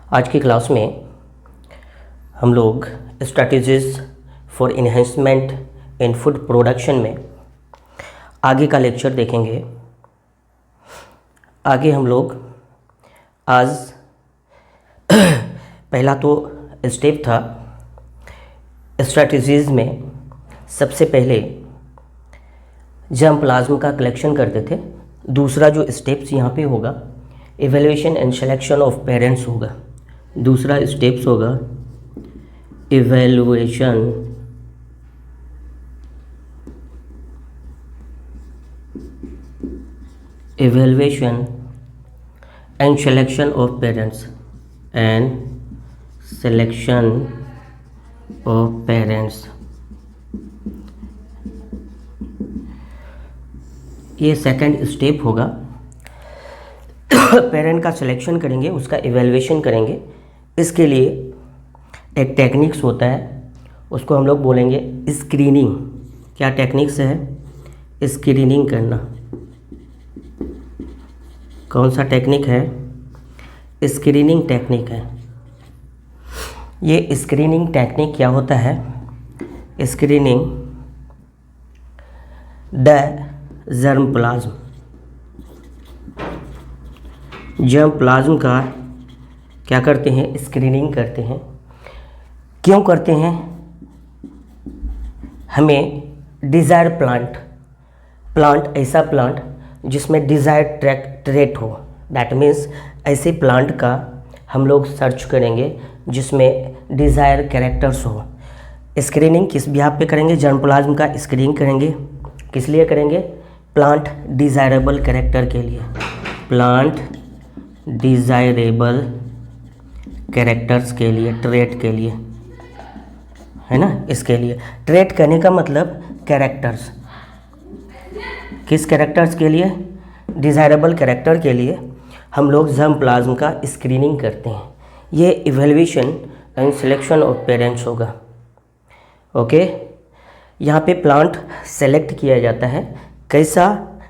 आज की क्लास में हम लोग strategies for enhancement in food production में आगे का लेक्चर देखेंगे। आगे हम लोग आज पहला तो स्टेप था स्ट्रैटेजीज में, सबसे पहले जर्म प्लाज्म का कलेक्शन करते थे। दूसरा जो स्टेप्स यहाँ पे होगा evaluation and selection of parents होगा। दूसरा स्टेप्स होगा evaluation and selection of parents ये सेकंड स्टेप होगा। पेरेंट का सिलेक्शन करेंगे, उसका इवैल्यूएशन करेंगे। इसके लिए एक टेक्निक्स होता है, उसको हम लोग बोलेंगे स्क्रीनिंग। क्या टेक्निक्स है? स्क्रीनिंग करना। कौन सा टेक्निक है? स्क्रीनिंग टेक्निक है। ये स्क्रीनिंग टेक्निक क्या होता है? स्क्रीनिंग द जर्म प्लाज्म का क्या करते हैं? स्क्रीनिंग करते हैं। क्यों करते हैं? हमें डिज़ायर प्लांट ऐसा प्लांट जिसमें डिज़ायर ट्रेट हो, दैट मीन्स ऐसे प्लांट का हम लोग सर्च करेंगे जिसमें डिज़ायर कैरेक्टर्स हो। स्क्रीनिंग किस बिहाफ पे करेंगे? जर्म प्लाज्म का स्क्रीनिंग करेंगे। किस लिए करेंगे? प्लांट डिज़ायरेबल कैरेक्टर के लिए, प्लांट डिज़ायरेबल कैरेक्टर्स के लिए, ट्रेट के लिए, है ना। इसके लिए ट्रेट करने का मतलब कैरेक्टर्स। किस कैरेक्टर्स के लिए? डिज़ायरेबल कैरेक्टर के लिए हम लोग जर्म प्लाज्म का स्क्रीनिंग करते हैं। ये evaluation and selection of parents होगा। ओके, यहाँ पे प्लांट सेलेक्ट किया जाता है। कैसा?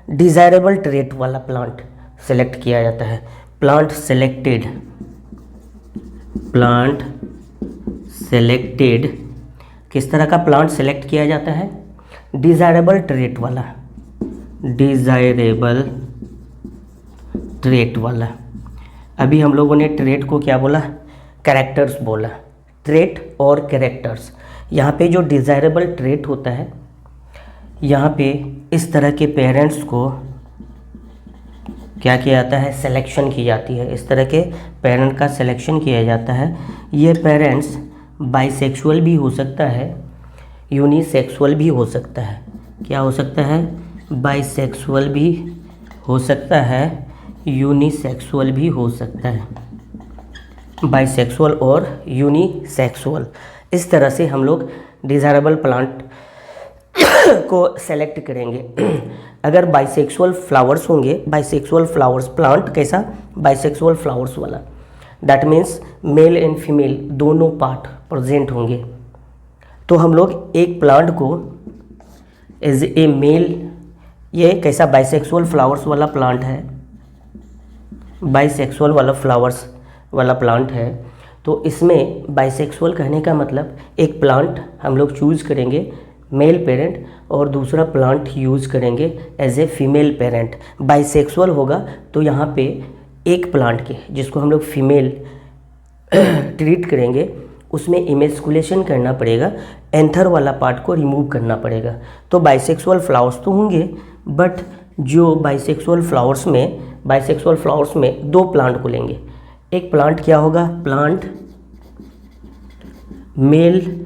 डिज़ायरेबल ट्रेट वाला प्लांट सेलेक्ट किया जाता है। प्लांट सेलेक्टेड किस तरह का प्लांट सेलेक्ट किया जाता है? डिज़ायरेबल ट्रेट वाला। अभी हम लोगों ने ट्रेट को क्या बोला? कैरेक्टर्स बोला। ट्रेट और कैरेक्टर्स। यहाँ पे जो डिज़ायरेबल ट्रेट होता है, यहाँ पे इस तरह के पेरेंट्स को क्या किया जाता है? सिलेक्शन की जाती है। इस तरह के पेरेंट का सिलेक्शन किया जाता है। ये पेरेंट्स बाइसेक्सुअल भी हो सकता है, यूनिसेक्सुअल भी हो सकता है। क्या हो सकता है? बाइसेक्सुअल भी हो सकता है, यूनिसेक्सुअल भी हो सकता है। बाइसेक्सुअल और यूनिसेक्सुअल, इस तरह से हम लोग डिज़ायरेबल प्लांट को सेलेक्ट करेंगे। अगर बाइसेक्सुअल फ्लावर्स होंगे, बाइसेक्सुअल फ्लावर्स प्लांट कैसा? बाइसेक्सुअल फ्लावर्स वाला, that means male and female दोनों पार्ट प्रेजेंट होंगे। तो हम लोग एक प्लांट को एज ए मेल, ये कैसा? बाइसेक्सुअल फ्लावर्स वाला प्लांट है, बाइसेक्सुअल वाला फ्लावर्स वाला प्लांट है। तो इसमें बाइसेक्सुअल कहने का मतलब एक प्लांट हम लोग चूज़ करेंगे मेल पेरेंट और दूसरा प्लांट यूज़ करेंगे as a female parent. Bisexual होगा तो यहाँ पे एक प्लांट के जिसको हम लोग फीमेल ट्रीट करेंगे, उसमें इमेस्कुलेशन करना पड़ेगा, एंथर वाला पार्ट को रिमूव करना पड़ेगा। तो बाइसेक्सुअल फ्लावर्स तो होंगे, बट जो बाइसेक्सुअल फ्लावर्स में दो प्लांट को लेंगे। एक प्लांट क्या होगा? प्लांट मेल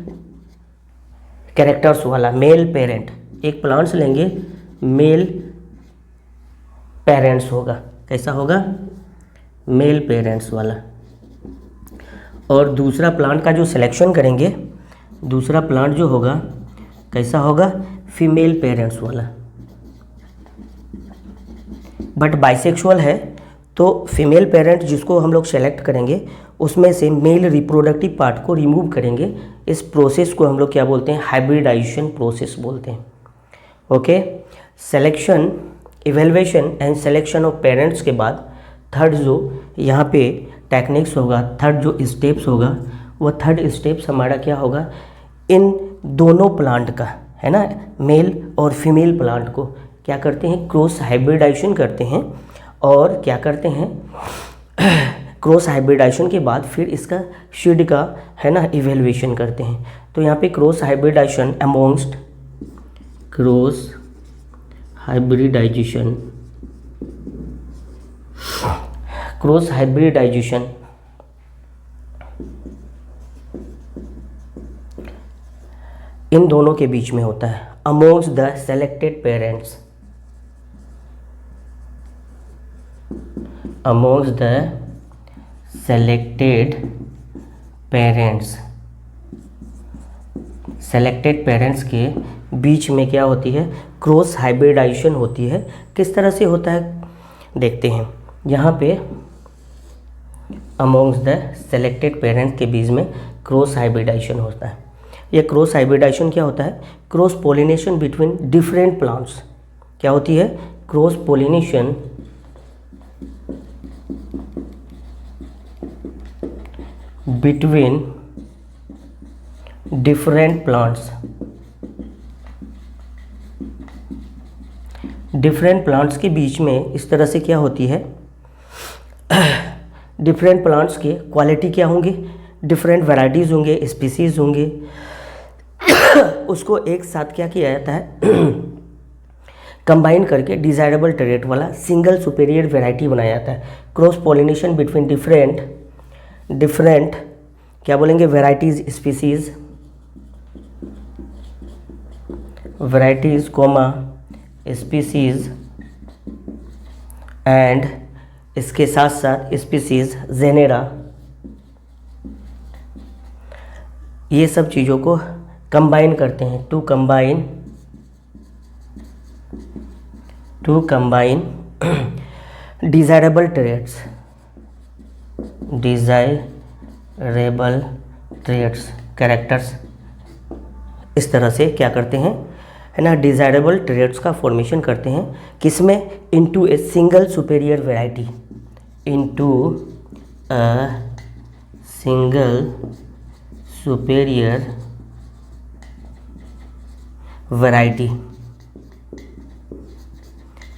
कैरेक्टर्स वाला, मेल पेरेंट। एक प्लांट्स लेंगे, मेल पेरेंट्स होगा। कैसा होगा? मेल पेरेंट्स वाला। और दूसरा प्लांट का जो सिलेक्शन करेंगे, दूसरा प्लांट जो होगा कैसा होगा? फीमेल पेरेंट्स वाला। बट बाइसेक्सुअल है तो फीमेल पेरेंट जिसको हम लोग सेलेक्ट करेंगे उसमें से मेल रिप्रोडक्टिव पार्ट को रिमूव करेंगे। इस प्रोसेस को हम लोग क्या बोलते हैं? हाइब्रिडाइजेशन प्रोसेस बोलते हैं। Okay, selection, evaluation and selection of parents के बाद थर्ड जो यहाँ पे टेक्निक्स होगा, थर्ड जो स्टेप्स होगा, वो थर्ड स्टेप्स हमारा क्या होगा, इन दोनों प्लांट का, है ना, मेल और फीमेल प्लांट को क्या करते हैं, क्रॉस हाइब्रिडाइजेशन करते हैं। और क्या करते हैं, क्रॉस हाइब्रिडाइजेशन के बाद फिर इसका सीड का, है ना, इवेल्युएशन करते हैं। तो यहाँ पे cross hybridization amongst, cross hybridization, cross hybridization इन दोनों के बीच में होता है, amongst the selected parents, amongst the selected parents, selected parents के बीच में क्या होती है, क्रॉस हाइब्रिडाइजेशन होती है। किस तरह से होता है देखते हैं। यहाँ पे अमोंग्स द सेलेक्टेड पेरेंट्स के बीच में क्रॉस हाइब्रिडाइजेशन होता है। ये क्रॉस हाइब्रिडाइजेशन क्या होता है, cross pollination between different plants. क्या होती है, cross pollination between different plants, different plants के बीच में इस तरह से क्या होती है, डिफरेंट प्लांट्स के क्वालिटी क्या होंगे, डिफरेंट वैराइटीज़ होंगे, स्पीसीज़ होंगे, उसको एक साथ क्या किया जाता है, कंबाइन करके डिजायरेबल ट्रेट वाला सिंगल सुपेरियर वैरायटी बनाया जाता है। क्रॉस पोलिनेशन बिटवीन डिफरेंट क्या बोलेंगे, varieties, species, varieties comma species and इसके साथ साथ स्पीसीज़, जेनेरा, ये सब चीज़ों को कंबाइन करते हैं, to combine desirable traits, desirable traits, characters, इस तरह से क्या करते हैं, है ना, डिजायरेबल ट्रेट्स का फॉर्मेशन करते हैं। किसमें, into a single superior variety, into a single superior variety.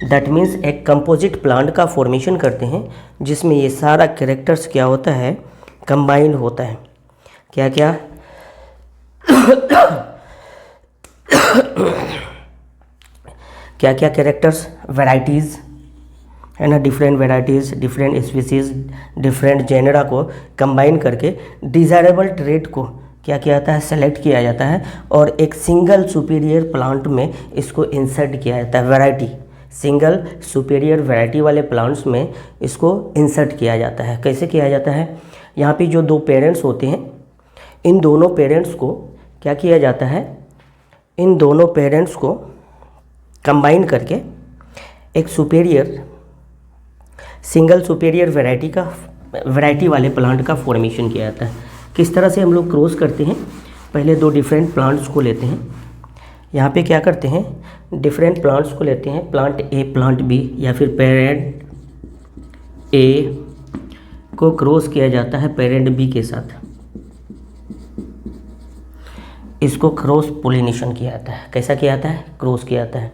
That means एक कंपोजिट प्लांट का फॉर्मेशन करते हैं जिसमें ये सारा कैरेक्टर्स क्या होता है, कंबाइन होता है। क्या क्या क्या क्या कैरेक्टर्स, वैराइटीज़, है ना, different varieties, different species, different genera को कंबाइन करके डिज़ायरेबल ट्रेट को क्या किया जाता है, सेलेक्ट किया जाता है और एक सिंगल सुपीरियर प्लांट में इसको इंसर्ट किया जाता है। वैरायटी, सिंगल सुपीरियर वैरायटी वाले प्लांट्स में इसको इंसर्ट किया जाता है। कैसे किया जाता है, यहाँ पे जो दो पेरेंट्स होते हैं, इन दोनों पेरेंट्स को क्या किया जाता है, इन दोनों पेरेंट्स को कंबाइन करके एक सुपीरियर, सिंगल सुपीरियर वैरायटी वाले प्लांट का फॉर्मेशन किया जाता है। किस तरह से हम लोग क्रॉस करते हैं, पहले दो डिफरेंट प्लांट्स को लेते हैं। यहाँ पे क्या करते हैं, डिफरेंट प्लांट्स को लेते हैं, प्लांट ए, प्लांट बी, या फिर पेरेंट ए को क्रॉस किया जाता है पेरेंट बी के साथ, इसको क्रॉस पोलिनेशन किया जाता है। कैसा किया जाता है, क्रॉस किया जाता है।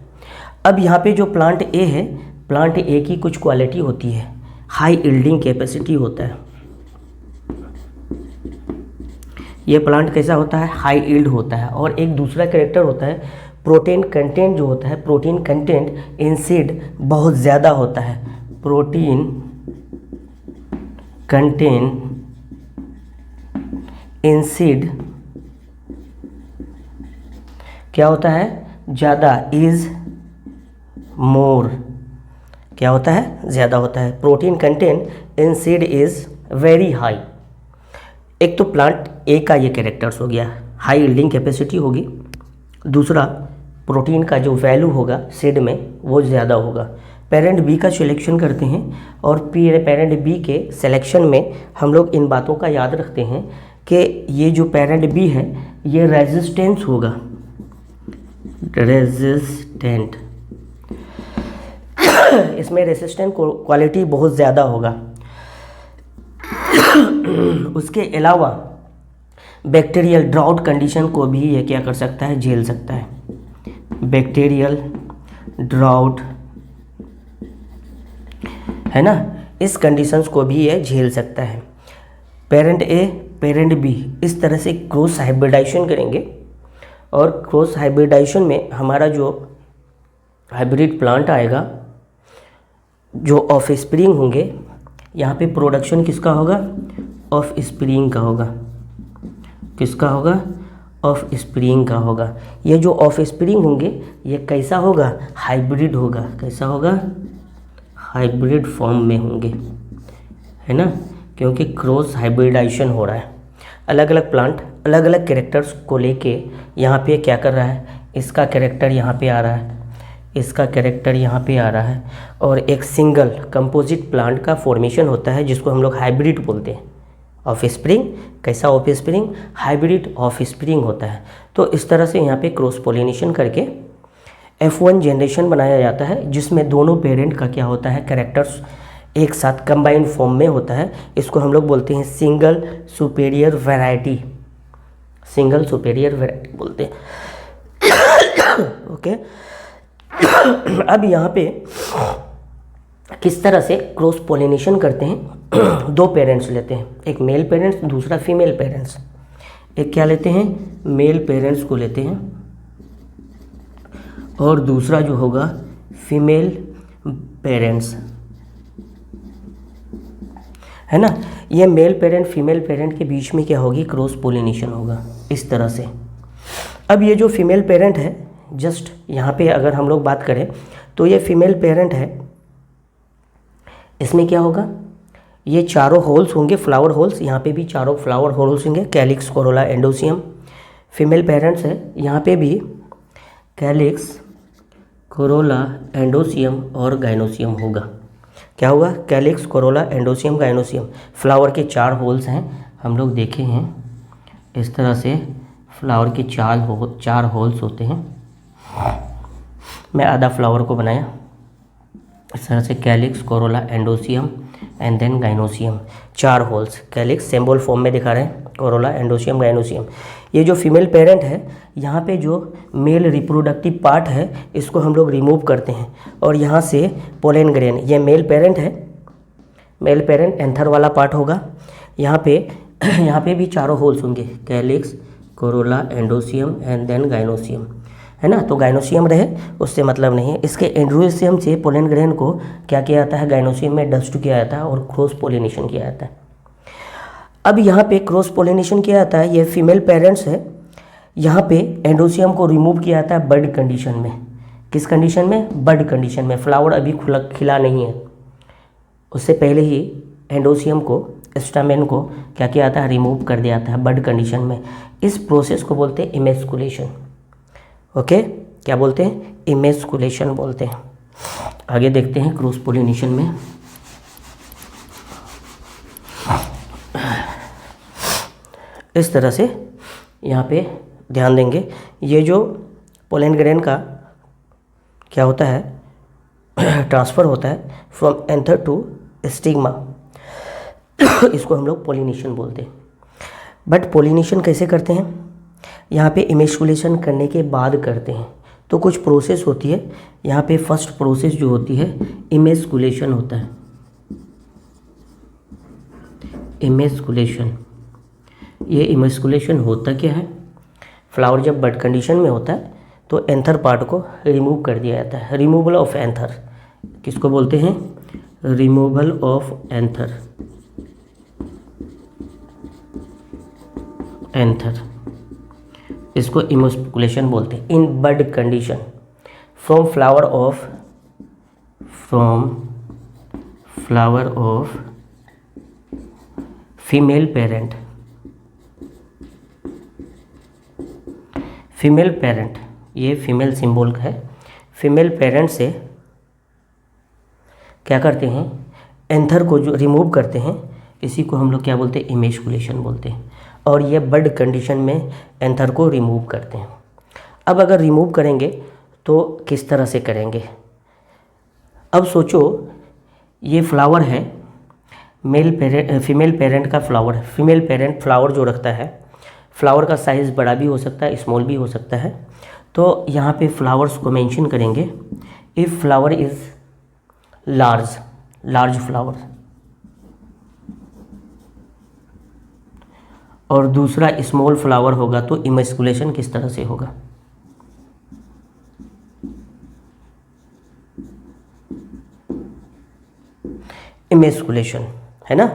अब यहाँ पे जो प्लांट ए है, प्लांट ए की कुछ क्वालिटी होती है, हाई यील्डिंग कैपेसिटी होता है। ये प्लांट कैसा होता है, हाई यील्ड होता है। और एक दूसरा कैरेक्टर होता है, प्रोटीन कंटेंट जो होता है, प्रोटीन कंटेंट इन सीड बहुत ज़्यादा होता है। प्रोटीन कंटेंट इन सीड क्या होता है, ज़्यादा, इज़ मोर, क्या होता है, ज़्यादा होता है। Protein content in seed is very high. एक तो प्लांट ए का ये कैरेक्टर्स हो गया, हाई यील्डिंग कैपेसिटी होगी। दूसरा, प्रोटीन का जो वैल्यू होगा सीड में वो ज़्यादा होगा। पेरेंट बी का सिलेक्शन करते हैं और पेरेंट बी के सिलेक्शन में हम लोग इन बातों का याद रखते हैं कि ये जो पेरेंट बी है ये रेजिस्टेंस होगा, रेजिस्टेंट, इसमें रेजिस्टेंट क्वालिटी बहुत ज़्यादा होगा। उसके अलावा बैक्टीरियल ड्राउट कंडीशन को भी ये क्या कर सकता है, झेल सकता है। बैक्टीरियल ड्राउट है ना, इस कंडीशंस को भी ये झेल सकता है। पेरेंट ए पेरेंट बी इस तरह से क्रॉस हाइब्रिडाइजेशन करेंगे, और क्रॉस हाइब्रिडाइजेशन में हमारा जो हाइब्रिड प्लांट आएगा, जो ऑफ स्प्रिंग होंगे, यहाँ पे प्रोडक्शन किसका होगा, ऑफ स्प्रिंग का होगा। किसका होगा, ऑफ स्प्रिंग का होगा। ये जो ऑफ स्प्रिंग होंगे ये कैसा होगा, हाइब्रिड होगा। कैसा होगा, हाइब्रिड फॉर्म में होंगे, है ना, क्योंकि क्रॉस हाइब्रिडाइजेशन हो रहा है। अलग अलग प्लांट अलग अलग कैरेक्टर्स को लेके यहाँ पे क्या कर रहा है, इसका कैरेक्टर यहाँ पे आ रहा है, इसका कैरेक्टर यहाँ पे आ रहा है, और एक सिंगल कंपोजिट प्लांट का फॉर्मेशन होता है जिसको हम लोग हाइब्रिड बोलते हैं। ऑफ स्प्रिंग, कैसा of spring, hybrid of spring होता है। तो इस तरह से यहाँ पे क्रॉस पोलिनेशन करके F1 जनरेशन बनाया जाता है, जिसमें दोनों पेरेंट का क्या होता है, कैरेक्टर्स एक साथ कंबाइंड फॉर्म में होता है। इसको हम लोग बोलते हैं single superior variety. Single superior variety बोलते हैं। ओके। अब यहाँ पे किस तरह से क्रॉस पोलिनेशन करते हैं, दो पेरेंट्स लेते हैं, एक मेल पेरेंट्स दूसरा फीमेल पेरेंट्स। एक क्या लेते हैं, मेल पेरेंट्स को लेते हैं, और दूसरा जो होगा फीमेल पेरेंट्स, है ना। ये मेल पेरेंट फीमेल पेरेंट के बीच में क्या होगी, क्रॉस पोलिनेशन होगा इस तरह से। अब ये जो फीमेल पेरेंट है, जस्ट यहाँ पे अगर हम लोग बात करें तो ये फीमेल पेरेंट है, इसमें क्या होगा, ये चारों होल्स होंगे, फ्लावर होल्स, यहाँ पे भी चारों फ्लावर होल्स होंगे, कैलिक्स, कोरोला, एंडोसियम। फीमेल पेरेंट्स है, यहाँ पे भी कैलिक्स, कोरोला, एंडोसियम और गाइनोसियम होगा। क्या होगा, कैलिक्स, कोरोला, एंडोसियम, गाइनोसियम। फ्लावर के 4 होल्स हैं, हम लोग देखे हैं इस तरह से फ्लावर के 4 होल्स होते हैं। मैं आधा फ्लावर को बनाया इस तरह से, calyx, corolla, androecium and then gynoecium, 4 whorls. Calyx symbol form में दिखा रहे हैं, कोरोला, एंडोसियम, गाइनोसियम। ये जो फीमेल पेरेंट है, यहाँ पे जो मेल रिप्रोडक्टिव पार्ट है इसको हम लोग रिमूव करते हैं, और यहाँ से पोलन ग्रेन, ये मेल पेरेंट है, मेल पेरेंट एंथर वाला पार्ट होगा। यहाँ पे भी 4 होल्स होंगे, calyx, corolla, androecium and then gynoecium, है ना। तो गाइनोसियम रहे उससे मतलब नहीं है। इसके एंड्रोसियम से पोलन ग्रेन को क्या किया जाता है, गाइनोसियम में डस्ट किया जाता है और क्रॉस पोलिनेशन किया जाता है। अब यहाँ पे क्रॉस पोलिनेशन किया जाता है, ये फीमेल पेरेंट्स है, यहाँ पे एंडोसियम को रिमूव किया जाता है बड कंडीशन में। किस कंडीशन में, बड कंडीशन में। फ्लावर अभी खिला नहीं है, उससे पहले ही एंडोसियम को, स्टामेन को क्या किया जाता है, रिमूव कर दिया जाता है बड कंडीशन में। इस प्रोसेस को बोलते हैं इमेस्कुलेशन। ओके, क्या बोलते हैं, इमेस्कुलेशन बोलते हैं। आगे देखते हैं क्रॉस पोलिनेशन में। इस तरह से यहाँ पे ध्यान देंगे, ये जो पोलन ग्रेन का क्या होता है, ट्रांसफ़र होता है फ्रॉम एंथर टू स्टिग्मा, इसको हम लोग पोलिनेशन बोलते हैं। बट पोलिनेशन कैसे करते हैं, यहाँ पे इमेस्कुलेशन करने के बाद करते हैं। तो कुछ प्रोसेस होती है, यहाँ पे फर्स्ट प्रोसेस जो होती है इमेस्कुलेशन होता है। इमेस्कुलेशन, ये इमेस्कुलेशन होता क्या है, फ्लावर जब बड कंडीशन में होता है तो एंथर पार्ट को रिमूव कर दिया जाता है। रिमूवल ऑफ एंथर किसको बोलते हैं, रिमूवल ऑफ एंथर, एंथर, इसको इमेस्कुलेशन बोलते हैं। In bud condition from flower of female parent, female parent, ये फीमेल सिंबल है। फीमेल पेरेंट से क्या करते हैं, एंथर को जो रिमूव करते हैं, इसी को हम लोग क्या बोलते हैं, इमेस्कुलेशन बोलते हैं। और ये बड कंडीशन में एंथर को रिमूव करते हैं। अब अगर रिमूव करेंगे तो किस तरह से करेंगे, अब सोचो ये फ्लावर है, फीमेल पेरेंट का फ्लावर, फीमेल पेरेंट फ्लावर जो रखता है, फ्लावर का साइज़ बड़ा भी हो सकता है, स्मॉल भी हो सकता है। तो यहाँ पे फ्लावर्स को मेंशन करेंगे। If flower is large flower, और दूसरा स्मॉल फ्लावर होगा तो इमैस्कुलेशन किस तरह से होगा। इमैस्कुलेशन है ना,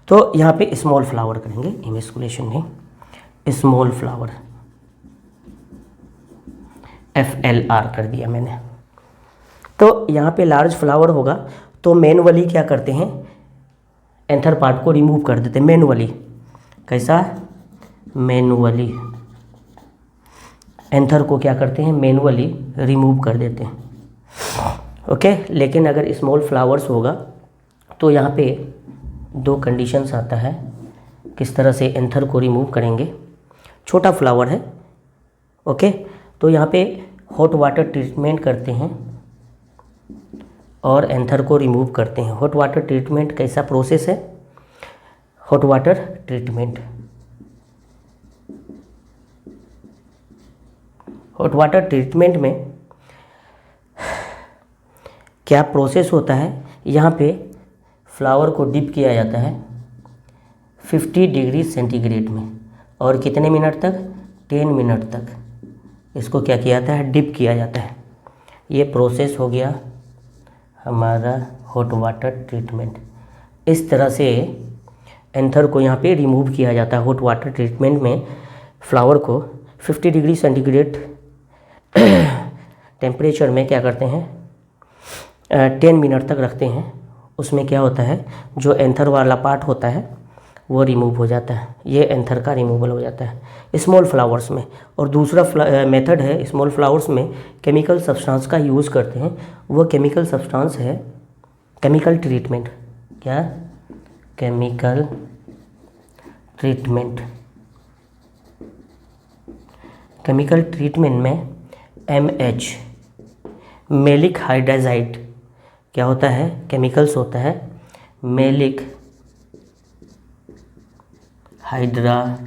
तो यहाँ पे स्मॉल फ्लावर करेंगे, इमैस्कुलेशन नहीं, स्मॉल फ्लावर, FLR कर दिया मैंने। तो यहाँ पे लार्ज फ्लावर होगा तो मैनुअली क्या करते हैं, एंथर पार्ट को रिमूव कर देते हैं मैनुअली। कैसा, मैनुअली एंथर को क्या करते हैं, मैनुअली रिमूव कर देते हैं। ओके, लेकिन अगर स्मॉल फ्लावर्स होगा तो यहाँ पे 2 कंडीशंस आता है किस तरह से एंथर को रिमूव करेंगे। छोटा फ्लावर है, ओके, तो यहाँ पे हॉट वाटर ट्रीटमेंट करते हैं और एंथर को रिमूव करते हैं। हॉट वाटर ट्रीटमेंट कैसा प्रोसेस है, hot water treatment, hot water treatment में क्या प्रोसेस होता है, यहाँ पे फ्लावर को डिप किया जाता है 50 डिग्री सेंटीग्रेड में, और कितने मिनट तक, 10 मिनट तक इसको क्या किया जाता है, डिप किया जाता है। ये प्रोसेस हो गया हमारा हॉट वाटर ट्रीटमेंट। इस तरह से एंथर को यहाँ पे रिमूव किया जाता है। हॉट वाटर ट्रीटमेंट में फ्लावर को 50 डिग्री सेंटीग्रेड टेम्परेचर में क्या करते हैं, 10 मिनट तक रखते हैं। उसमें क्या होता है, जो एंथर वाला पार्ट होता है वो रिमूव हो जाता है, ये एंथर का रिमूवल हो जाता है स्मॉल फ्लावर्स में। और दूसरा मेथड है, स्मॉल फ्लावर्स में केमिकल सब्सटेंस का यूज़ करते हैं। वो केमिकल सब्सटेंस है केमिकल ट्रीटमेंट। क्या, केमिकल ट्रीटमेंट। केमिकल ट्रीटमेंट में MH, मेलिक हाइड्राजाइड क्या होता है, केमिकल्स होता है मेलिक हाइड्राजाइड,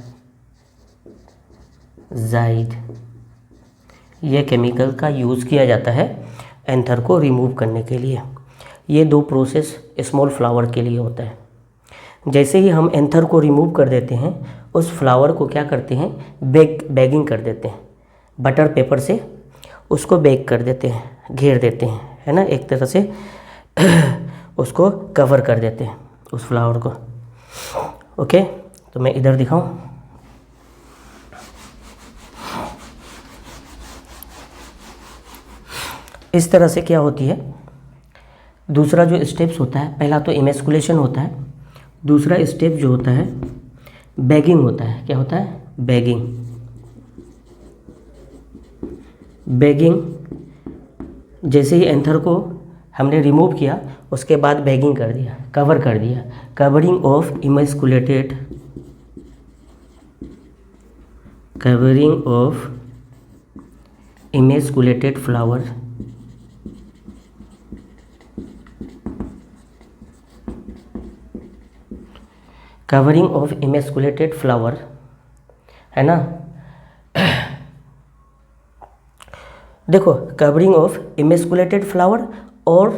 ये केमिकल का यूज़ किया जाता है एंथर को रिमूव करने के लिए। ये 2 प्रोसेस स्मॉल फ्लावर के लिए होता है। जैसे ही हम एंथर को रिमूव कर देते हैं, उस फ्लावर को क्या करते हैं, बैगिंग कर देते हैं, बटर पेपर से उसको बेक कर देते हैं, घेर देते हैं, है ना, एक तरह से उसको कवर कर देते हैं उस फ्लावर को। ओके, तो मैं इधर दिखाऊं, इस तरह से क्या होती है। दूसरा जो स्टेप्स होता है, पहला तो इमैस्कुलेशन होता है, दूसरा स्टेप जो होता है बैगिंग होता है। क्या होता है, बैगिंग। बैगिंग, जैसे ही एंथर को हमने रिमूव किया उसके बाद बैगिंग कर दिया, कवर कर दिया। Covering of emasculated, covering of emasculated flower, covering of emasculated flower, है ना। देखो, कवरिंग ऑफ इमैस्कुलेटेड फ्लावर और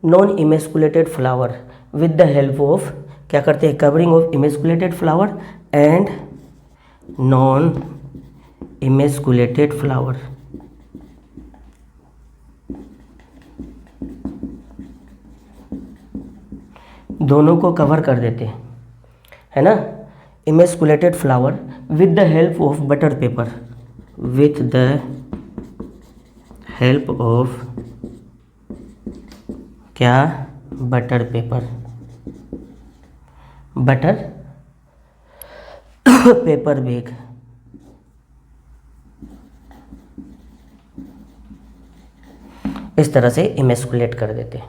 non emasculated flower with the help of, क्या करते हैं, covering of emasculated flower and non emasculated flower. दोनों को कवर कर देते हैं, है ना। Emasculated flower with the help of butter paper, with the help of क्या, butter paper, butter paper bag. इस तरह से इमैस्कुलेट कर देते हैं,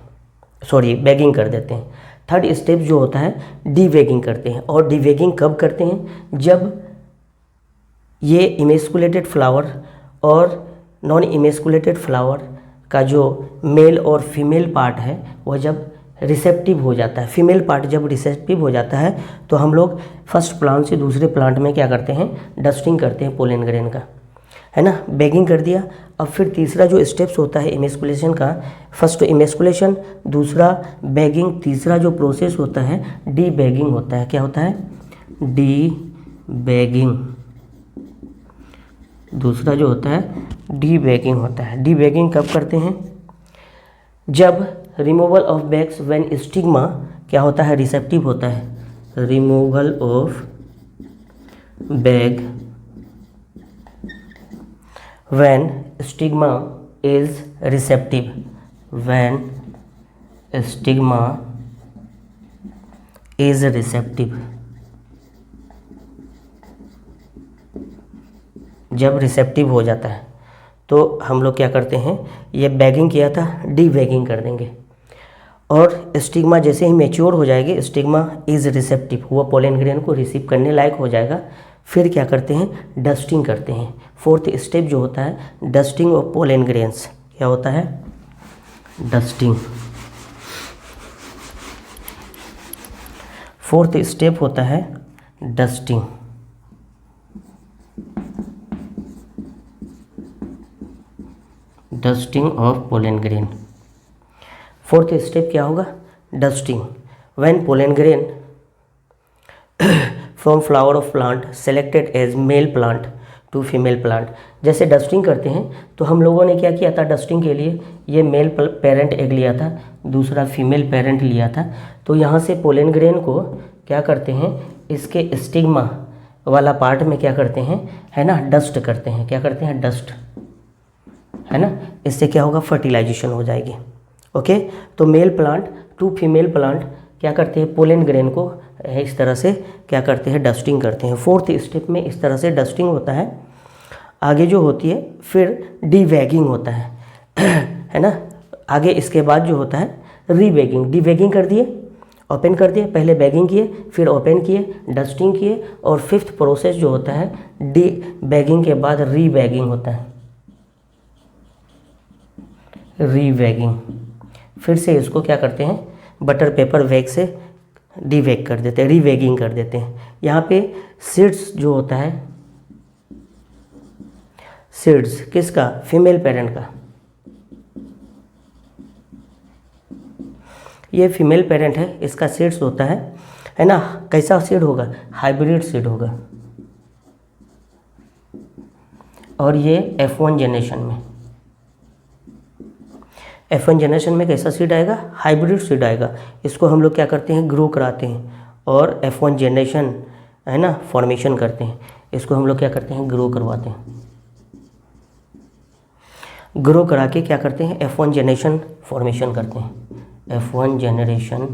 सॉरी बैगिंग कर देते हैं। थर्ड स्टेप जो होता है डीवैगिंग करते हैं। और डीवैगिंग कब करते हैं, जब ये इमैस्कुलेटेड फ्लावर और नॉन इमैस्कुलेटेड फ्लावर का जो मेल और फीमेल पार्ट है वो जब रिसेप्टिव हो जाता है, फीमेल पार्ट जब रिसेप्टिव हो जाता है तो हम लोग फर्स्ट प्लांट से दूसरे प्लांट में क्या करते हैं, डस्टिंग करते हैं पोलन ग्रेन का, है ना, बैगिंग कर दिया। अब फिर तीसरा जो स्टेप्स होता है इमेस्कुलेशन का, फर्स्ट इमेस्कुलेशन, दूसरा बैगिंग, तीसरा जो प्रोसेस होता है डी बैगिंग होता है। क्या होता है, डी बैगिंग। दूसरा जो होता है डी बैगिंग होता है। डी बैगिंग कब करते हैं, जब removal of bags when stigma क्या होता है, रिसेप्टिव होता है। Removal of bag when stigma is receptive, when stigma is receptive, जब रिसेप्टिव हो जाता है तो हम लोग क्या करते हैं, ये बैगिंग किया था, डी बैगिंग कर देंगे। और स्टिग्मा जैसे ही मैच्योर हो जाएगी, स्टिग्मा इज रिसेप्टिव, हुआ पोलन ग्रेन को रिसीव करने लायक हो जाएगा, फिर क्या करते हैं, डस्टिंग करते हैं। फोर्थ स्टेप जो होता है डस्टिंग ऑफ पोलन ग्रेन्स, क्या होता है, डस्टिंग। फोर्थ स्टेप होता है dusting. Dusting of pollen grain. Fourth step क्या होगा, dusting. When pollen grain from flower of plant selected as male plant to female plant. जैसे डस्टिंग करते हैं तो हम लोगों ने क्या किया था, डस्टिंग के लिए ये मेल पेरेंट एग लिया था, दूसरा फीमेल पेरेंट लिया था। तो यहाँ से पोलन ग्रेन को क्या करते हैं, इसके स्टिग्मा वाला पार्ट में क्या करते हैं, है ना, डस्ट करते हैं। क्या करते हैं, डस्ट, है ना। इससे क्या होगा, फर्टिलाइजेशन हो जाएगी। ओके, तो male plant to female plant क्या करते हैं, पोलन ग्रेन को इस तरह से क्या करते हैं, डस्टिंग करते हैं। फोर्थ स्टेप में इस तरह से डस्टिंग होता है। आगे जो होती है फिर डीवैगिंग होता है, है ना। आगे इसके बाद जो होता है रीवैगिंग। डीवैगिंग कर दिए, ओपन कर दिए, पहले बैगिंग किए, फिर ओपन किए, डस्टिंग किए, और फिफ्थ प्रोसेस जो होता है डी बैगिंग के बाद रीवैगिंग होता है। रीवैगिंग, फिर से इसको क्या करते हैं, बटर पेपर वैग से डीवैग कर देते हैं, रीवैगिंग कर देते हैं। यहाँ पे सीड्स जो होता है, सीड्स किसका, फीमेल पेरेंट का, ये फीमेल पेरेंट है, इसका सीड्स होता है ना। कैसा सीड होगा, हाइब्रिड सीड होगा। और ये F1 जनरेशन में, F1 जनरेशन में कैसा सीड आएगा, हाइब्रिड सीड आएगा। इसको हम लोग क्या करते हैं, ग्रो कराते हैं, और F1 जनरेशन है ना फॉर्मेशन करते हैं। इसको हम लोग क्या करते हैं, ग्रो करवाते हैं। ग्रो करा के क्या करते हैं, F1 जनरेशन फॉर्मेशन करते हैं, F1 जनरेशन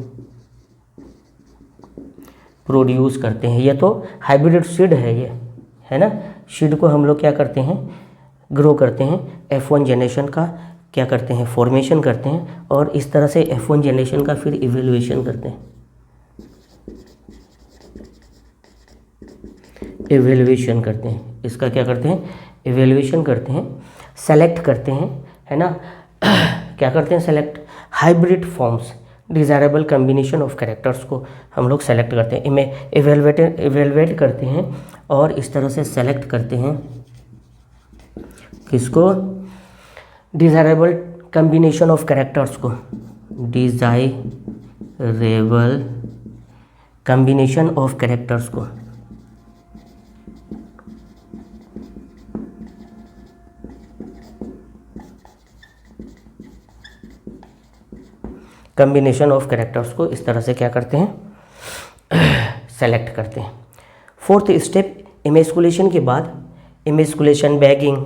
प्रोड्यूस करते हैं। ये तो हाइब्रिड सीड है ये, है ना। सीड को हम लोग क्या करते हैं, ग्रो करते हैं, F1 जनरेशन का क्या करते हैं, फॉर्मेशन करते हैं, और इस तरह से F1 जनरेशन का फिर इवेल्युएशन करते हैं। इवेल्युएशन करते हैं, इसका क्या करते हैं, इवेल्युएशन करते हैं, सेलेक्ट करते हैं, है ना। क्या करते हैं, select hybrid forms, desirable combination of characters को हम लोग सेलेक्ट करते हैं, इन्हें इवेलुएट करते हैं, और इस तरह से सेलेक्ट करते हैं किसको, डिज़ायरेबल कम्बिनेशन ऑफ कैरेक्टर्स को, डिज़ायरेबल कम्बिनेशन ऑफ कैरेक्टर्स को। कम्बिनेशन ऑफ कैरेक्टर्स को इस तरह से क्या करते हैं, सेलेक्ट करते हैं। फोर्थ स्टेप इमेस्कुलेशन के बाद, emasculation, bagging,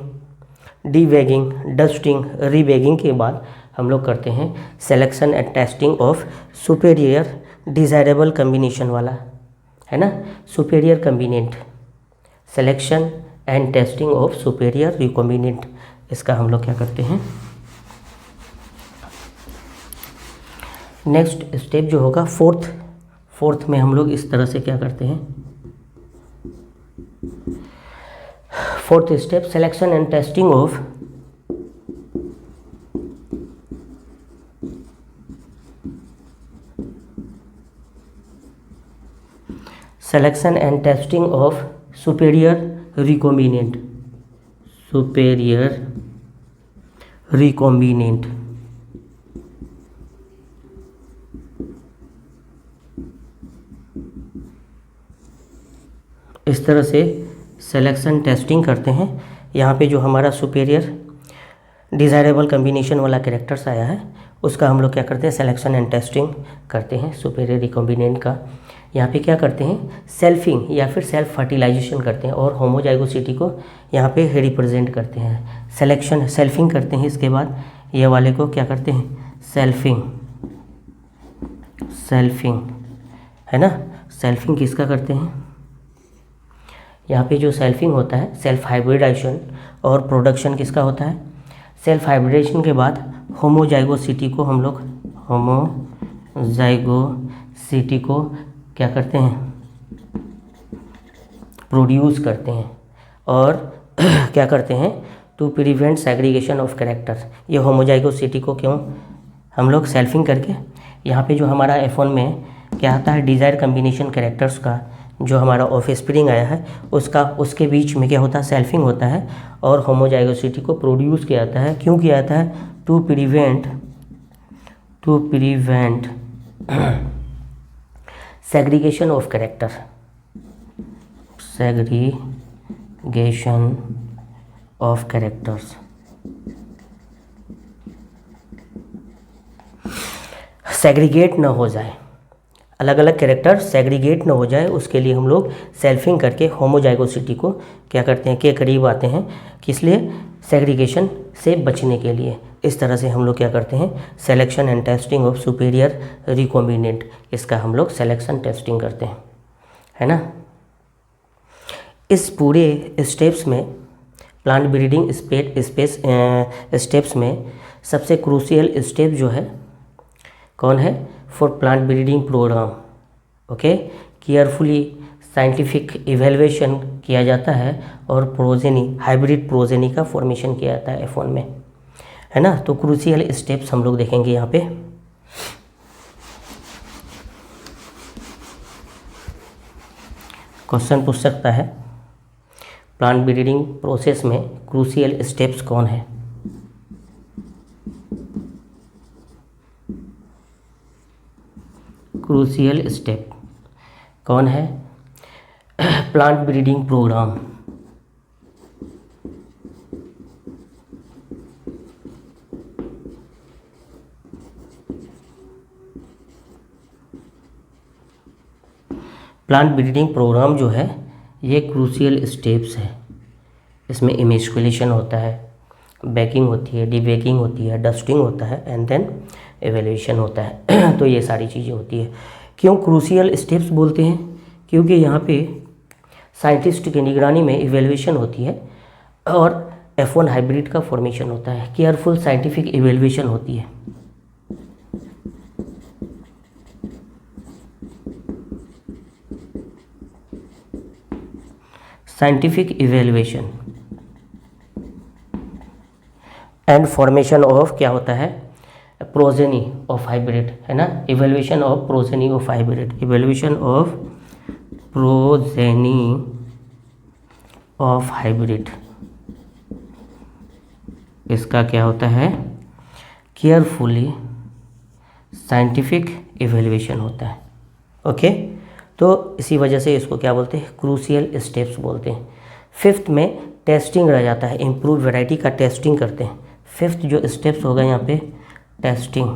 debagging, dusting, rebagging के बाद हम लोग करते हैं selection and testing of superior desirable combination वाला, है ना, superior combinant, selection and testing of superior recombinant, इसका हम लोग क्या करते हैं। नेक्स्ट स्टेप जो होगा फोर्थ में हम लोग इस तरह से क्या करते हैं, fourth step selection and testing of selection and testing of superior recombinant इस तरह से सिलेक्शन टेस्टिंग करते हैं। यहाँ पे जो हमारा सुपेरियर डिज़ायरेबल कम्बिनेशन वाला कैरेक्टर्स आया है उसका हम लोग क्या करते हैं, सिलेक्शन एंड टेस्टिंग करते हैं सुपेरियर रिकॉम्बिनेंट का। यहाँ पे क्या करते हैं, सेल्फिंग या फिर सेल्फ फर्टिलाइजेशन करते हैं और होमोजाइगोसिटी को यहाँ पे रिप्रेजेंट करते हैं। सेल्फिंग करते हैं, इसके बाद ये वाले को क्या करते हैं, सेल्फिंग है ना। सेल्फिंग किसका करते हैं, यहाँ पे जो सेल्फिंग होता है सेल्फ हाइब्रिडाइजेशन और प्रोडक्शन किसका होता है, सेल्फ हाइब्रिडेशन के बाद होमोजाइगोसिटी को हम लोग क्या करते हैं, प्रोड्यूस करते हैं। और क्या करते हैं, to prevent segregation of character. ये होमोजाइगोसिटी को क्यों हम लोग सेल्फिंग करके, यहाँ पे जो हमारा F1 में क्या आता है, डिज़ायर कम्बिनेशन कैरेक्टर्स का जो हमारा ऑफस्प्रिंग आया है उसके बीच में क्या होता है, सेल्फिंग होता है और होमोजाइगोसिटी को प्रोड्यूस किया जाता है। क्यों किया जाता है, to prevent segregation of character, segregate ना हो जाए, अलग अलग कैरेक्टर सेग्रीगेट ना हो जाए, उसके लिए हम लोग सेल्फिंग करके होमोजाइगोसिटी को क्या करते हैं, के करीब आते हैं, किस लिए, सेग्रीगेशन से बचने के लिए। इस तरह से हम लोग क्या करते हैं, selection and testing of superior recombinant, इसका हम लोग सिलेक्शन टेस्टिंग करते हैं, है ना। इस पूरे स्टेप्स में, प्लांट ब्रीडिंग स्टेप्स में सबसे क्रूशियल स्टेप जो है कौन है, for plant breeding program, okay, carefully scientific evaluation किया जाता है और हाइब्रिड प्रोजेनी का फॉर्मेशन किया जाता है F1 में, है ना। तो क्रूशियल स्टेप्स हम लोग देखेंगे यहाँ पे। क्वेश्चन पूछ सकता है, प्लांट ब्रीडिंग प्रोसेस में क्रूशियल स्टेप्स कौन है। क्रूशियल स्टेप कौन है, plant breeding program. Plant breeding program जो है ये क्रूशियल स्टेप्स है। इसमें इमेस्कुलेशन होता है, बेकिंग होती है, डीबेकिंग होती है, डस्टिंग होता है एंड देन एवेल्यूएशन होता है। तो ये सारी चीज़ें होती है। क्यों क्रूशियल स्टेप्स बोलते हैं, क्योंकि यहाँ पे साइंटिस्ट की निगरानी में इवेल्यूएशन होती है और F1 हाइब्रिड का फॉर्मेशन होता है। केयरफुल साइंटिफिक इवेल्यूएशन होती है। Scientific evaluation and formation of क्या होता है, प्रोजेनी ऑफ हाइब्रिड, है ना। Evaluation of progeny of hybrid, evaluation of progeny of hybrid, इसका क्या होता है, केयरफुली साइंटिफिक इवेल्युएशन होता है, ओके। तो इसी वजह से इसको क्या बोलते हैं, क्रूशियल स्टेप्स बोलते हैं। फिफ्थ में टेस्टिंग रह जाता है, इम्प्रूव वैरायटी का टेस्टिंग करते हैं। फिफ्थ जो स्टेप्स होगा यहाँ पे, टेस्टिंग।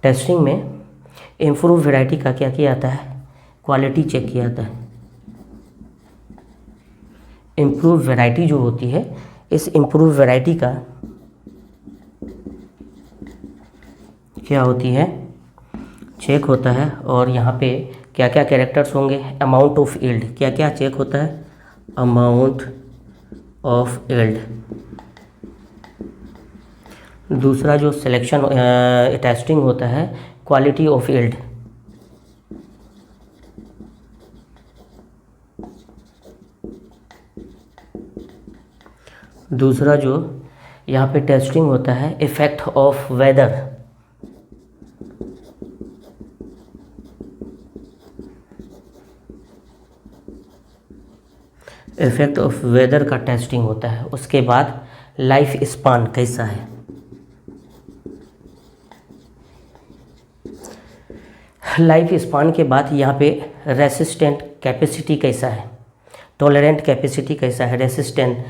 टेस्टिंग में इम्प्रूव वैरायटी का क्या किया जाता है, क्वालिटी चेक किया जाता है। इम्प्रूव वैरायटी जो होती है, इस इम्प्रूव वैरायटी का क्या होती है, चेक होता है। और यहाँ पे क्या क्या कैरेक्टर्स होंगे, अमाउंट ऑफ यील्ड, क्या क्या चेक होता है, अमाउंट ऑफ यील्ड। दूसरा जो सिलेक्शन टेस्टिंग होता है, क्वालिटी ऑफ यील्ड। दूसरा जो यहाँ पे टेस्टिंग होता है, effect of weather. Effect of weather का टेस्टिंग होता है। उसके बाद लाइफ स्पान कैसा है, लाइफ स्पान के बाद यहाँ पे रेसिस्टेंट कैपेसिटी कैसा है, टॉलरेंट कैपेसिटी कैसा है, रेसिस्टेंट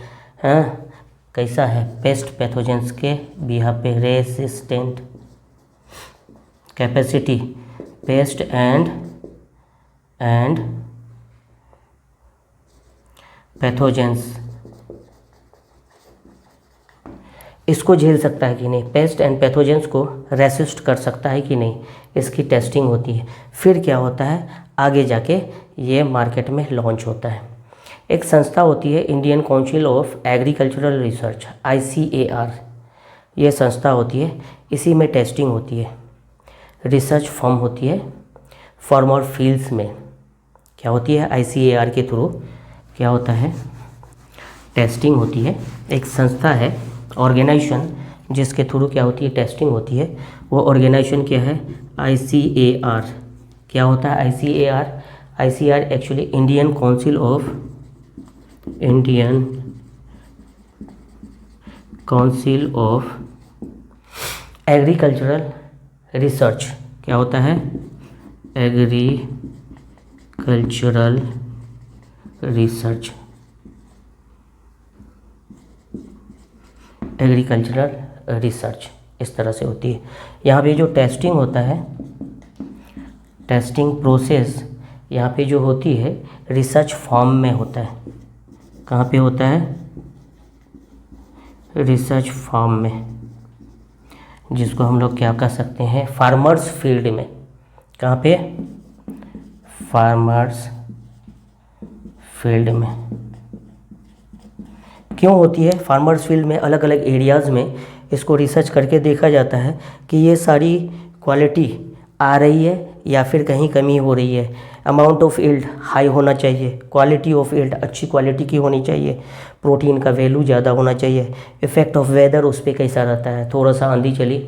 कैसा है पेस्ट पैथोजेंस के भी यहाँ पे resistant capacity paste and pathogens, इसको झेल सकता है कि नहीं, पेस्ट एंड पैथोजेंस को रेसिस्ट कर सकता है कि नहीं, इसकी टेस्टिंग होती है। फिर क्या होता है, आगे जाके ये मार्केट में लॉन्च होता है। एक संस्था होती है Indian council of agricultural research, ICAR, ये संस्था होती है, इसी में टेस्टिंग होती है। रिसर्च फर्म होती है फार्मर फील्ड्स में, क्या होती है, ICAR के थ्रू क्या होता है, टेस्टिंग होती है। एक संस्था है, ऑर्गेनाइजेशन, जिसके थ्रू क्या होती है, टेस्टिंग होती है। वो ऑर्गेनाइजेशन क्या है, ICAR। क्या होता है ICAR? ICAR actually Indian council of agricultural research. क्या होता है, एग्रीकल्चरल रिसर्च, एग्रीकल्चरल रिसर्च इस तरह से होती है। यहाँ पे जो टेस्टिंग होता है, टेस्टिंग प्रोसेस यहाँ पे जो होती है रिसर्च फॉर्म में होता है। कहाँ पे होता है, रिसर्च फॉर्म में, जिसको हम लोग क्या कह सकते हैं, फार्मर्स फील्ड में। कहाँ पे, फार्मर्स फील्ड में। क्यों होती है फार्मर्स फील्ड में, अलग अलग एरियाज़ में इसको रिसर्च करके देखा जाता है कि ये सारी क्वालिटी आ रही है या फिर कहीं कमी हो रही है। अमाउंट ऑफ यील्ड हाई होना चाहिए, क्वालिटी ऑफ यील्ड अच्छी क्वालिटी की होनी चाहिए, प्रोटीन का वैल्यू ज़्यादा होना चाहिए। इफ़ेक्ट ऑफ वेदर उस पर कैसा रहता है, थोड़ा सा आंधी चली,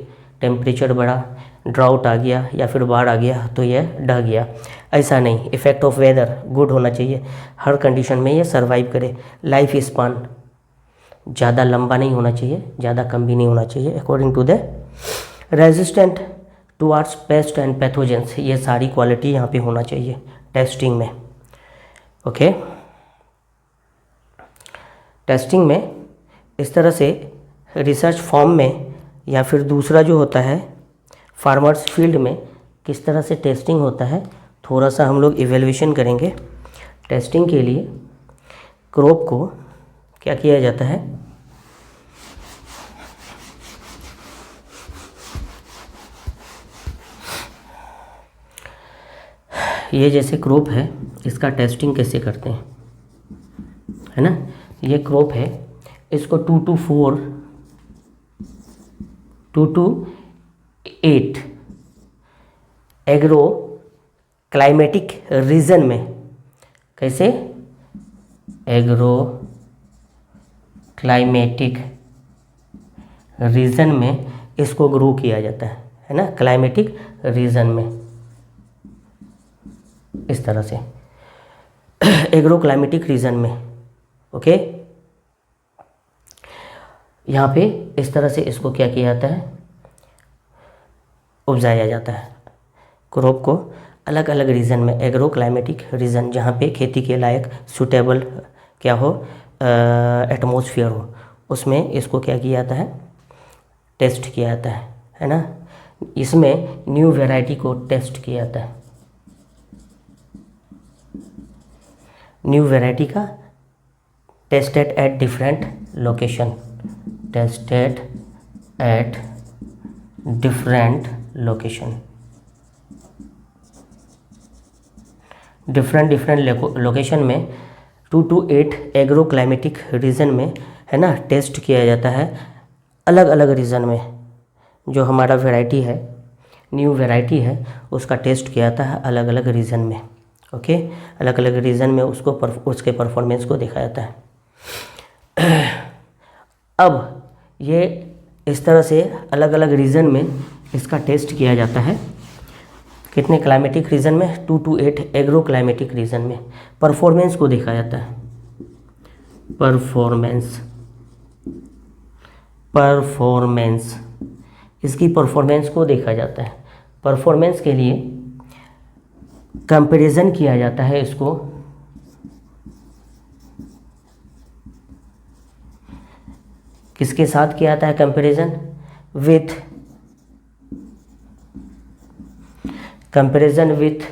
टेम्परेचर बढ़ा, ड्राउट आ गया या फिर बाढ़ आ गया तो यह ढह गया, ऐसा नहीं। इफ़ेक्ट ऑफ वेदर गुड होना चाहिए, हर कंडीशन में ये सर्वाइव करे। लाइफ स्पान ज़्यादा लंबा नहीं होना चाहिए, ज़्यादा कम भी नहीं होना चाहिए। According to the resistant towards pest and pathogens, ये सारी क्वालिटी यहाँ पे होना चाहिए टेस्टिंग में। ओके, टेस्टिंग में इस तरह से रिसर्च फॉर्म में या फिर दूसरा जो होता है फार्मर्स फील्ड में किस तरह से टेस्टिंग होता है, थोड़ा सा हम लोग इवेल्यूएशन करेंगे। टेस्टिंग के लिए क्रॉप को क्या किया जाता है, ये जैसे क्रॉप है, इसका टेस्टिंग कैसे करते हैं, है ना। ये क्रॉप है, इसको 2 to 8 एग्रो क्लाइमेटिक रीजन में, कैसे, एग्रो क्लाइमेटिक रीजन में इसको ग्रो किया जाता है ना, क्लाइमेटिक रीजन में, इस तरह से एग्रो क्लाइमेटिक रीजन में। ओके, यहाँ पे इस तरह से इसको क्या किया जाता है, उपजाया जाता है। क्रॉप को अलग अलग रीजन में, एग्रो क्लाइमेटिक रीजन, जहाँ पे खेती के लायक सूटेबल क्या हो, एटमॉस्फेयर हो, उसमें इसको क्या किया जाता है, टेस्ट किया जाता है ना। इसमें न्यू वैरायटी को टेस्ट किया जाता है, न्यू वैरायटी का tested at different location, tested at different location, different location में 2 to 8 एग्रो क्लाइमेटिक रीजन में, है ना, टेस्ट किया जाता है। अलग अलग रीजन में जो हमारा वैरायटी है, न्यू वैरायटी है, उसका टेस्ट किया जाता है अलग अलग रीजन में। ओके, अलग अलग रीजन में उसको उसके परफॉर्मेंस को देखा जाता है। अब ये इस तरह से अलग अलग रीजन में इसका टेस्ट किया जाता है। कितने क्लाइमेटिक रीजन में, 2 to 8 एग्रो क्लाइमेटिक रीजन में परफॉर्मेंस को देखा जाता है। परफॉर्मेंस, परफॉर्मेंस, इसकी परफॉर्मेंस को देखा जाता है। परफॉर्मेंस के लिए कंपैरिजन किया जाता है, इसको किसके साथ किया जाता है comparison? With, comparison with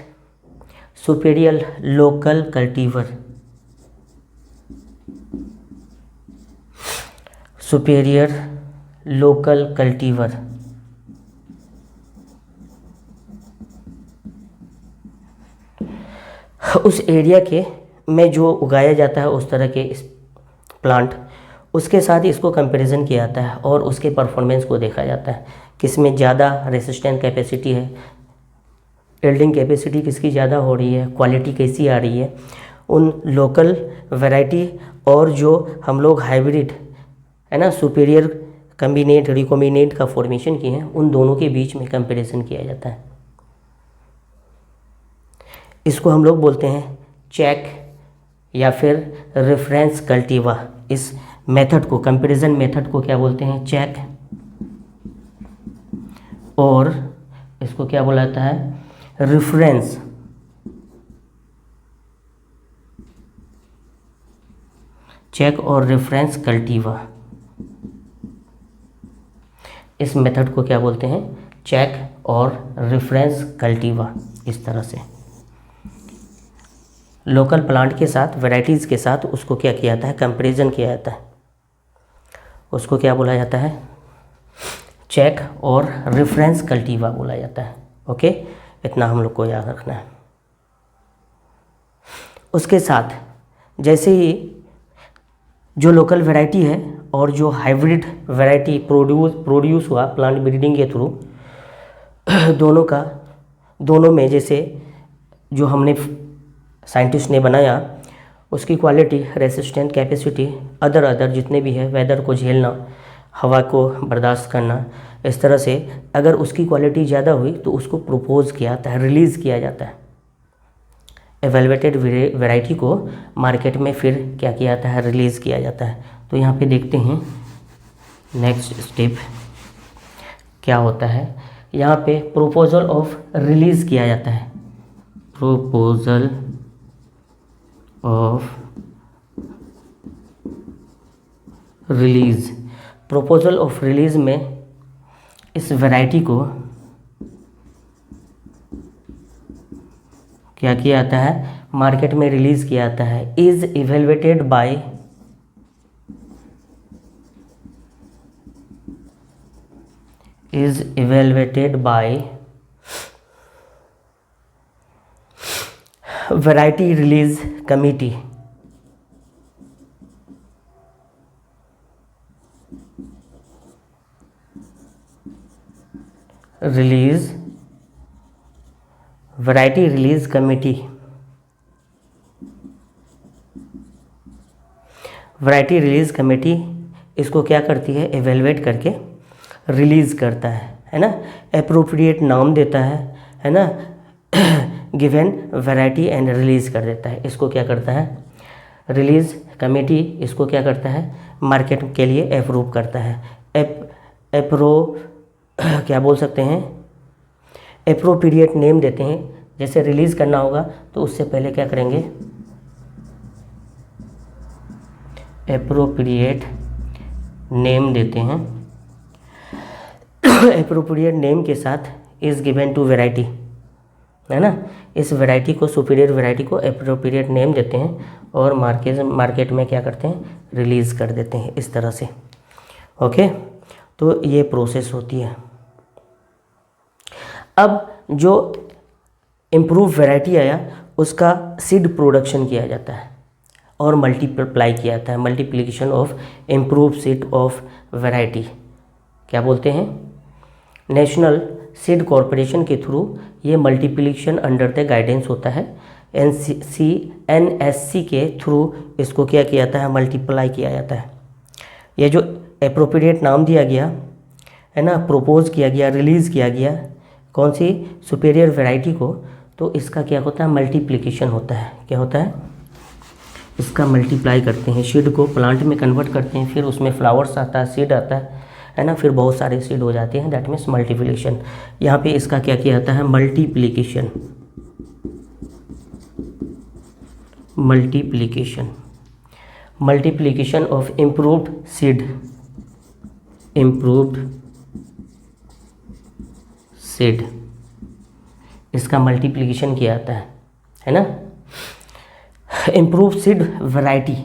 superior local cultivar, superior local cultivar. उस एरिया के में जो उगाया जाता है उस तरह के प्लांट, उसके साथ इसको कंपैरिजन किया जाता है और उसके परफॉर्मेंस को देखा जाता है, किसमें ज़्यादा रेसिस्टेंट कैपेसिटी है, यील्डिंग कैपेसिटी किसकी ज़्यादा हो रही है, क्वालिटी कैसी आ रही है। उन लोकल वैरायटी और जो हम लोग हाइब्रिड है ना, सुपीरियर कम्बिनेट रिकॉम्बिनेट का फॉर्मेशन किए हैं, उन दोनों के बीच में कंपैरिजन किया जाता है। इसको हम लोग बोलते हैं चेक या फिर रेफरेंस कल्टीवा। इस मेथड को, कंपैरिजन मेथड को क्या बोलते हैं? चेक, और इसको क्या बोला जाता है? रेफरेंस। चेक और रेफरेंस कल्टीवा, इस मेथड को क्या बोलते हैं? चेक और रेफरेंस कल्टीवा। इस तरह से लोकल प्लांट के साथ, वैरायटीज़ के साथ उसको क्या किया जाता है? कंपैरिजन किया जाता है। उसको क्या बोला जाता है? चेक और रेफरेंस कल्टीवा बोला जाता है। ओके, इतना हम लोग को याद रखना है। उसके साथ जैसे ही जो लोकल वैरायटी है और जो हाइब्रिड वैरायटी प्रोड्यूस हुआ प्लांट ब्रीडिंग के थ्रू, दोनों में जैसे जो हमने साइंटिस्ट ने बनाया, उसकी क्वालिटी, रेसिस्टेंट कैपेसिटी, अदर जितने भी है, वेदर को झेलना, हवा को बर्दाश्त करना, इस तरह से अगर उसकी क्वालिटी ज़्यादा हुई तो उसको प्रपोज किया जाता है, रिलीज़ किया जाता है। एवेलुएटेड वैरायटी को मार्केट में फिर क्या किया जाता है? रिलीज़ किया जाता है। तो यहाँ पे देखते हैं नेक्स्ट स्टेप क्या होता है। यहाँ पे प्रपोजल ऑफ रिलीज़ किया जाता है। Proposal of release, proposal of release में इस वैरायटी को क्या किया जाता है? मार्केट में रिलीज़ किया जाता है। Is evaluated by variety release committee. Variety release committee, variety release committee इसको क्या करती है? एवेलुएट करके रिलीज़ करता है ना, एप्रोप्रिएट नाम देता है ना, गिवन वैरायटी एंड रिलीज़ कर देता है। इसको क्या करता है? रिलीज़ कमेटी इसको क्या करता है? मार्केट के लिए अप्रूव करता है। क्या बोल सकते हैं? एप्रोप्रिएट नेम देते हैं। जैसे रिलीज़ करना होगा तो उससे पहले क्या करेंगे? एप्रोप्रिएट नेम देते हैं। एप्रोप्रिएट नेम के साथ इज़ गिवन टू वैरायटी, है ना, इस वैरायटी को, सुपीरियर वैरायटी को एप्रोप्रिएट नेम देते हैं और मार्केट में क्या करते हैं? रिलीज़ कर देते हैं इस तरह से। ओके, तो ये प्रोसेस होती है। अब जो इम्प्रूव वैरायटी आया उसका सीड प्रोडक्शन किया जाता है और मल्टीप्लाई किया जाता है। Multiplication of improve seed of variety क्या बोलते हैं? नेशनल सीड कॉरपोरेशन के थ्रू ये मल्टीप्लिकेशन अंडर द गाइडेंस होता है। NSC के थ्रू इसको क्या किया जाता है? मल्टीप्लाई किया जाता है। ये जो एप्रोप्रिएट नाम दिया गया है ना, प्रोपोज किया गया, रिलीज़ किया गया कौन सी? सुपीरियर वैरायटी को, तो इसका क्या होता है? मल्टीप्लिकेशन होता है। क्या होता है? इसका मल्टीप्लाई करते हैं, सीड को प्लांट में कन्वर्ट करते हैं, फिर उसमें फ्लावर्स आता है, सीड आता है ना, फिर बहुत सारे सीड हो जाते हैं, दैट मीन्स मल्टीप्लिकेशन। यहाँ पे इसका क्या किया जाता है, multiplication. Multiplication, multiplication of improved seed, improved seed, इसका मल्टीप्लिकेशन किया जाता है ना। Improve seed variety,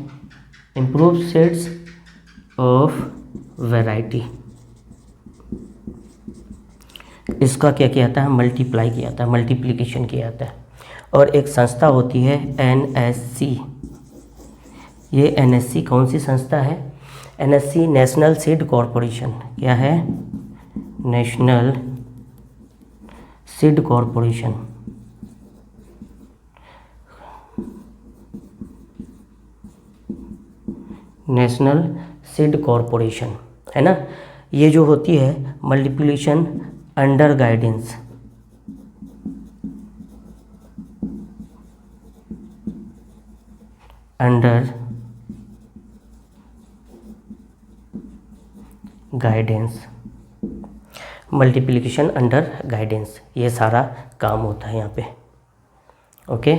improve seeds of variety, इसका क्या किया जाता है, मल्टीप्लाई किया जाता है, मल्टीप्लिकेशन किया जाता है। और एक संस्था होती है NSC, ये NSC कौन सी संस्था है, NSC नेशनल सीड कॉरपोरेशन। क्या है, national seed corporation. National seed corporation है ना। ये जो होती है multiplication under guidance, under guidance, multiplication under guidance, ये सारा काम होता है यहाँ पे। ओके,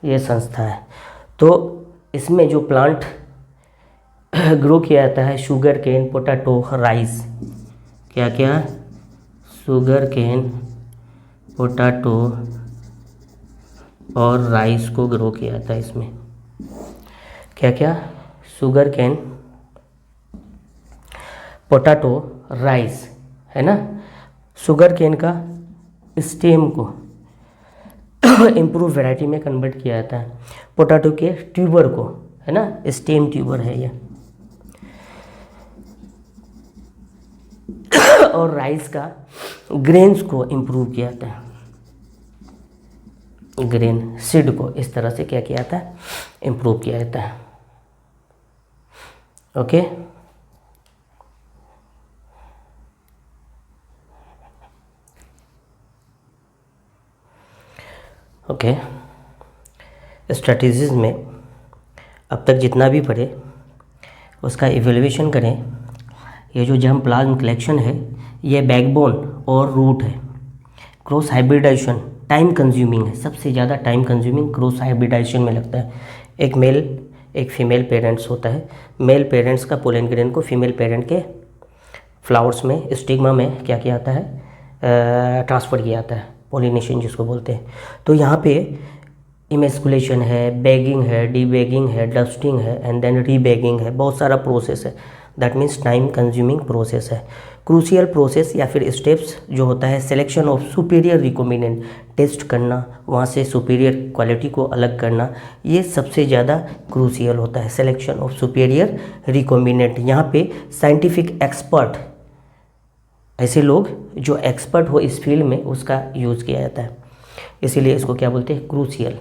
ये संस्था है। तो इसमें जो प्लांट ग्रो किया जाता है, शुगर केन, पोटैटो, राइस, क्या क्या, शुगर केन, पोटैटो और राइस को ग्रो किया जाता है इसमें। क्या क्या, शुगर केन, पोटैटो, राइस, है ना। शुगर केन का स्टेम को इम्प्रूव वैरायटी में कन्वर्ट किया जाता है, पोटैटो के ट्यूबर को, है ना, स्टेम ट्यूबर है ये, और राइस का ग्रेन्स को इम्प्रूव किया जाता है, ग्रेन सीड को इस तरह से क्या किया जाता है, इम्प्रूव किया जाता है। ओके, ओके, स्ट्रैटेजीज में अब तक जितना भी पढ़े उसका इवैल्यूएशन करें। ये जो जर्मप्लाज्म कलेक्शन है ये बैकबोन और रूट है। क्रॉस हाइब्रिडाइजेशन टाइम कंज्यूमिंग है, सबसे ज़्यादा टाइम कंज्यूमिंग क्रॉस हाइब्रिडाइजेशन में लगता है। एक मेल एक फीमेल पेरेंट्स होता है, मेल पेरेंट्स का पोलन ग्रेन को फीमेल पेरेंट के फ्लावर्स में, स्टिग्मा में क्या किया जाता है, ट्रांसफ़र किया जाता है, पोलिनेशन जिसको बोलते हैं। तो यहाँ पे इमेस्कुलेशन है, बैगिंग है, डी बैगिंग है, डस्टिंग है एंड देन री बैगिंग है, बहुत सारा प्रोसेस है, that means time consuming process है। क्रूशियल प्रोसेस या फिर स्टेप्स जो होता है, selection of superior recombinant, test करना, वहाँ से सुपीरियर क्वालिटी को अलग करना, ये सबसे ज़्यादा क्रूशियल होता है, सिलेक्शन ऑफ सुपीरियर रिकॉम्बिनेंट। यहाँ पे साइंटिफिक एक्सपर्ट, ऐसे लोग जो एक्सपर्ट हो इस फील्ड में, उसका यूज़ किया जाता है, इसीलिए इसको क्या बोलते हैं, क्रूशियल।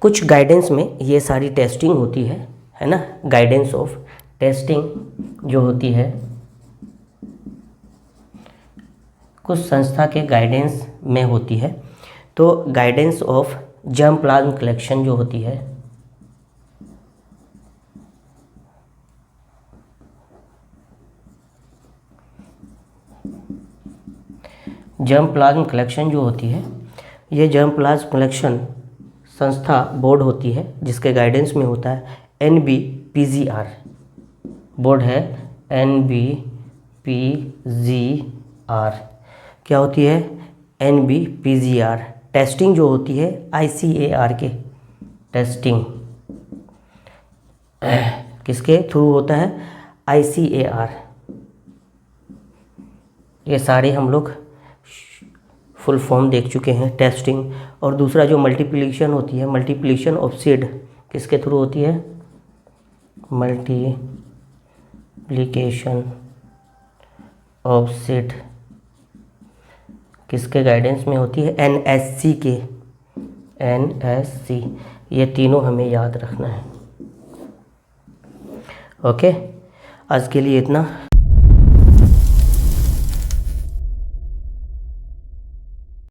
कुछ गाइडेंस में ये सारी टेस्टिंग होती है ना, गाइडेंस ऑफ टेस्टिंग जो होती है, कुछ संस्था के गाइडेंस में होती है। तो गाइडेंस ऑफ जर्मप्लाज्म कलेक्शन जो होती है, जर्मप्लाज्म कलेक्शन जो होती है, ये जर्मप्लाज्म कलेक्शन संस्था बोर्ड होती है जिसके गाइडेंस में होता है NBPGR, बोर्ड है NBPGR। क्या होती है, NBPGR। टेस्टिंग जो होती है ICAR के, टेस्टिंग किसके थ्रू होता है, ICAR। ये सारे हम लोग फुल फॉर्म देख चुके हैं, टेस्टिंग। और दूसरा जो मल्टीप्लिकेशन होती है, मल्टीप्लिकेशन ऑफ सीड किसके थ्रू होती है, मल्टीप्लिकेशन ऑफ सीड किसके गाइडेंस में होती है, NSC के, NSC। ये तीनों हमें याद रखना है। ओके, आज के लिए इतना।